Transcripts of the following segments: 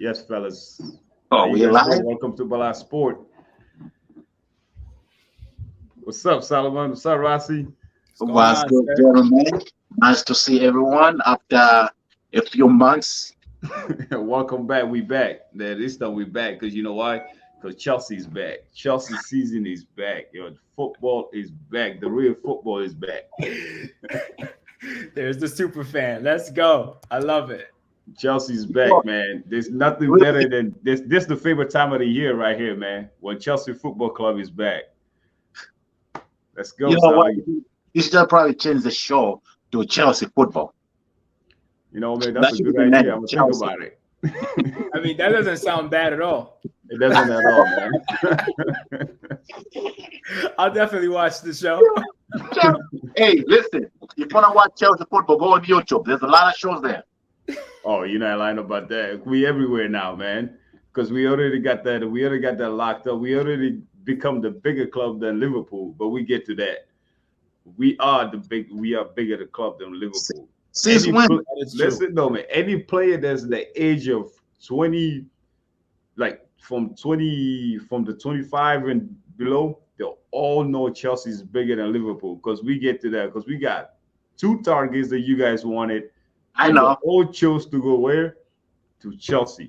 Yes, fellas. Oh, You we guys know, live? welcome to Bala Sport. What's up, Solomon? What's up, Rossi? What's going Was on, good, sir? gentlemen. Nice to see everyone after a few months. Welcome back. We back. This time we back because you know why? Because Chelsea's back. Chelsea season is back. Football is back. The real football is back. There's the super fan. Let's go. I love it. Chelsea's back, man. There's nothing better Really, than this. This the favorite time of the year right here, man. When Chelsea Football Club is back. Let's go, you know what? Sally. You should probably change the show to Chelsea football. You know, man, that's That a should be good the idea. name, I'm gonna think Chelsea. about it. I mean, that doesn't sound bad at all. It doesn't at all, man. I'll definitely watch the show. Hey, listen, if you want to watch Chelsea football, go on YouTube. There's a lot of shows there. Oh, you're not lying about that. We everywhere now, man. Because we already got that. We already got that locked up. We already become the bigger club than Liverpool. But we get to that. We are the big. We are bigger the club than Liverpool. Since Any when? pl- That is true. Listen, though, man. Any player that's the age of 20, like from the 25 and below, they'll all know Chelsea's bigger than Liverpool. Because we get to that. Because we got two targets that you guys wanted. I And they know. all chose to go where? To Chelsea.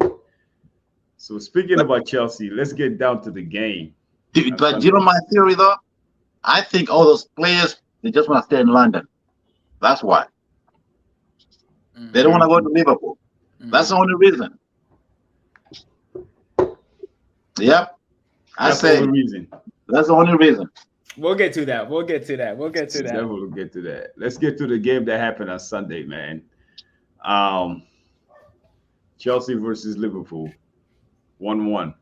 So speaking about Chelsea, let's get down to the game on But you know Sunday. my theory, though? I think all those players, they just want to stay in London. That's why. They don't want to go to Liverpool. That's the only reason. Yep. I That's the say only reason. that's the only reason. We'll get to that. We'll get to that. We'll get to that. Definitely will get to that. Let's get to the game that happened on Sunday, man. Um, Chelsea versus Liverpool, 1-1.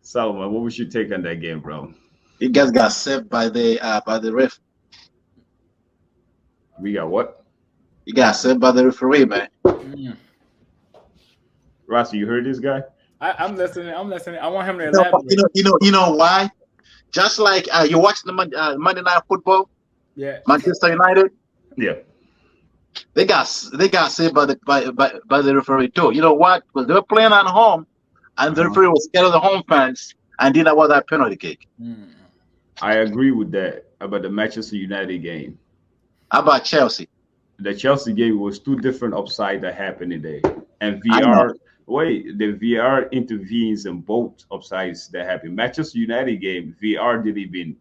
Solomon, what was your take on that game, bro? You guys got saved by the ref. We got what? You got saved by the referee, man. Mm. Rossi, you heard this guy? I'm listening. I'm listening. I want him to You know, elaborate. you know why? Just like you watch the Monday Night Football, Yeah. Manchester United, Yeah. they got saved by the referee too. You know what? Because they were playing at home, and the referee was scared of the home fans and didn't want that penalty kick. Mm. I agree with that about the Manchester United game. How about Chelsea? The Chelsea game was two different upside that happened today. And I know. the VR intervenes in both upsides that happened. Manchester United game, VR didn't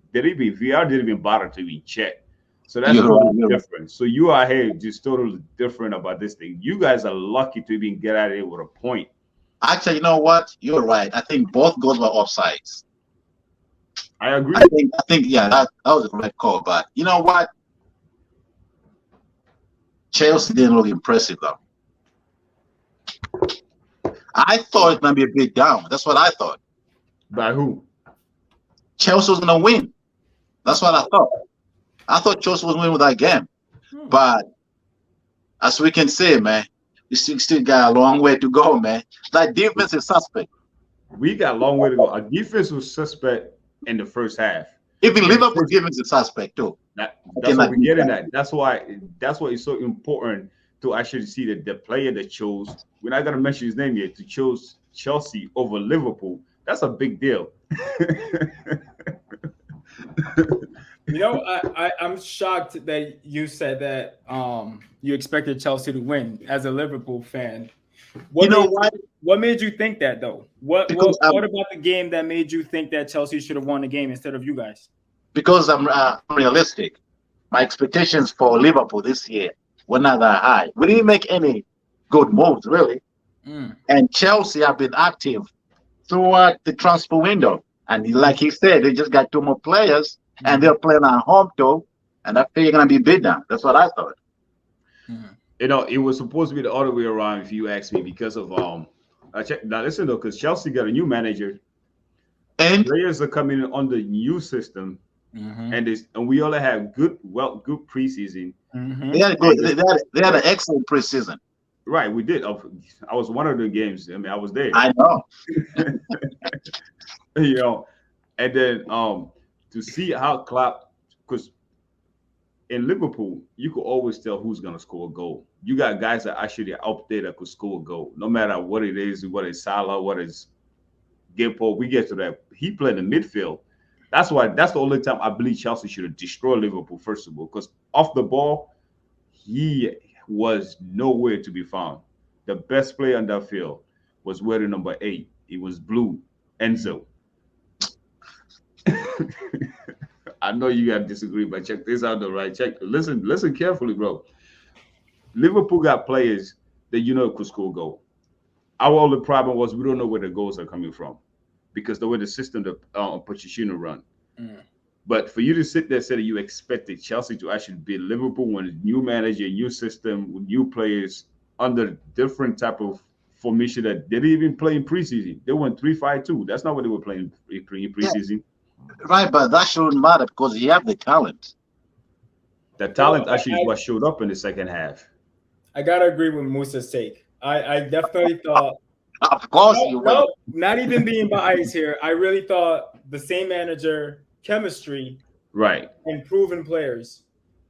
even bother to be checked. So that's You're right. totally You're right. different. So you are here just totally different about this thing. You guys are lucky to even get out of here with a point. Actually, you know what? You're right. I think both goals were offsides. I agree. I think, yeah, that was a correct call. But you know what? Chelsea didn't look impressive though. I thought it might be a bit down. That's what I thought. By who? Chelsea was gonna win. That's what I thought. I thought Chelsea was winning with that game. But as we can say, man, we still got a long way to go, man. That defense is suspect. We got a long way to go. Our defense was suspect in the first half. Even In the Liverpool first defense is suspect too. That's cannot what we're beat getting that. at. That's why it's so important to actually see that the player that chose, we're not gonna mention his name yet, to chose Chelsea over Liverpool. That's a big deal. You know, I'm shocked that you said that you expected Chelsea to win as a Liverpool fan. You know what? What made you think that though? Because What about the game that made you think that Chelsea should have won the game instead of you guys? because I'm realistic. My expectations for Liverpool this year were not that high. We didn't make any good moves really, Mm. and Chelsea have been active throughout the transfer window. And like he said, they just got two more players, and they're playing at home too. And I feel you're gonna be beat down. That's what I thought. Mm. It was supposed to be the other way around if you ask me, because of now listen though, because Chelsea got a new manager. And Players are coming in on the new system, Mhm. and we all have good preseason. Mhm. they had good. They had an excellent preseason. Right, we did. I was one of the games. I mean, I was there. I know. You know, and then to see how Klopp, because in Liverpool, you could always tell who's gonna score a goal. You got guys that actually out there that could score a goal, no matter what it is, what is Salah, what is Gakpo. We get to that. He played in midfield. That's why. That's the only time I believe Chelsea should have destroyed Liverpool first of all, because off the ball, he was nowhere to be found. The best player on that field was wearing number 8. It was blue, Enzo. I know you gotta disagree, but check this out though, right? Listen carefully, bro. Liverpool got players that could score goal. Our only problem was we don't know where the goals are coming from because the way the system that Pochettino run. Mm. But for you to sit there and say that you expected Chelsea to actually beat Liverpool when a new manager, new system, with new players under different type of formation that they didn't even play in preseason. They went 3-5-2. That's not what they were playing in preseason. Right, but that shouldn't matter because he have the talent. The talent actually is what showed up in the second half. I gotta agree with Musa's take. I definitely thought. Of course, you will. Not even being biased here. I really thought the same manager, chemistry, right, and proven players.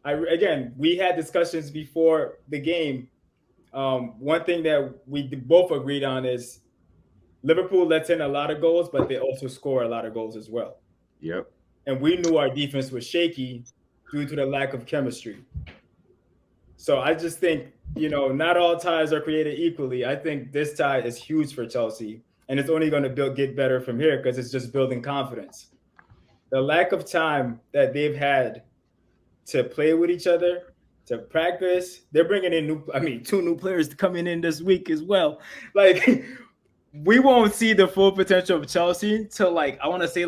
Again, we had discussions before the game. One thing that we both agreed on is Liverpool lets in a lot of goals, but they also score a lot of goals as well. Yep. And we knew our defense was shaky due to the lack of chemistry. So I just think, not all ties are created equally. I think this tie is huge for Chelsea, and it's only going to get better from here because it's just building confidence. The lack of time that they've had to play with each other, to practice, they're bringing in 2 new players coming in this week as well. Like, we won't see the full potential of Chelsea till I want to say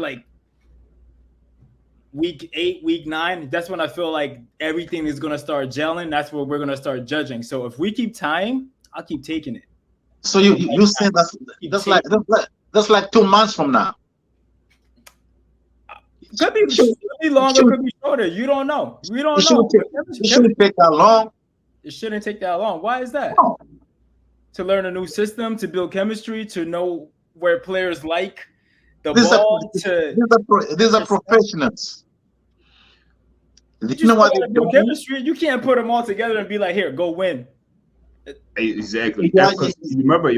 week 8, week 9. That's when I feel like everything is going to start gelling. That's where we're going to start judging. So if we keep tying, I'll keep taking it. So you say that's like 2 months from now. Could be longer, could be shorter. You don't know. We don't know. It shouldn't take that long. It shouldn't take that long. Why is that? No. To learn a new system, to build chemistry, to know where players like the ball. These are professionals. You know what? Chemistry. You can't put them all together and be like, "Here, go win." Exactly. Because you remember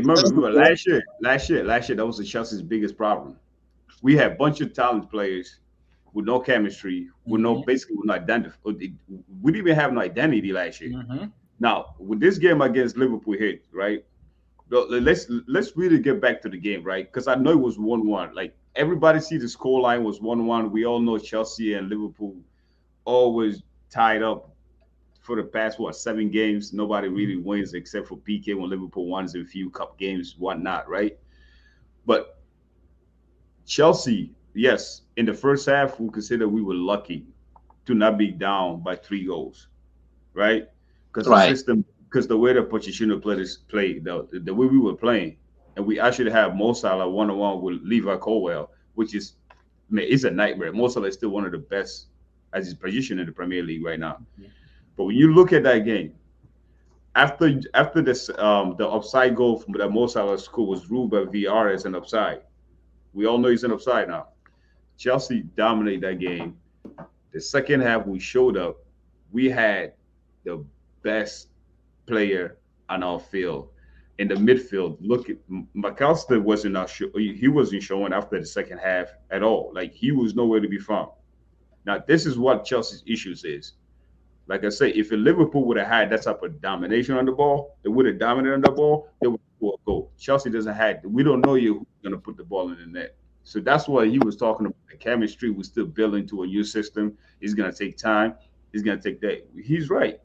last year, that was the Chelsea's biggest problem. We had a bunch of talent players with no chemistry, with no identity. We didn't even have no identity last year. Mm-hmm. Now, with this game against Liverpool here, right? Let's really get back to the game, right? Because I know it was 1-1. Like, everybody see the score line was 1-1. We all know Chelsea and Liverpool always tied up for the past 7 games. Nobody really wins except for PK when Liverpool wins a few cup games, whatnot, right? But Chelsea, yes, in the first half, we consider we were lucky to not be down by 3 goals, right? Because the system, because the way the Pochettino played, the way we were playing, and we actually have Mo Salah 1-on-1 with Levi Colwill, which is, it's a nightmare. Mo Salah is still one of the best as his position in the Premier League right now. Mm-hmm. But when you look at that game, after this, the offside goal from that Mo Salah score was ruled by VR as an offside. We all know he's an offside now. Chelsea dominated that game. The second half, we showed up. We had the best player on our field in the midfield. Look at McAllister he wasn't showing after the second half at all. Like, he was nowhere to be found. Now, this is what Chelsea's issues is. Like I say, if Liverpool would have had that type of domination on the ball, they would have dominated on the ball, they would score a goal. Chelsea doesn't have it. We don't know who's going to put the ball in the net. So that's why he was talking about the chemistry. We're still building to a new system. It's going to take time. It's going to take that. He's right.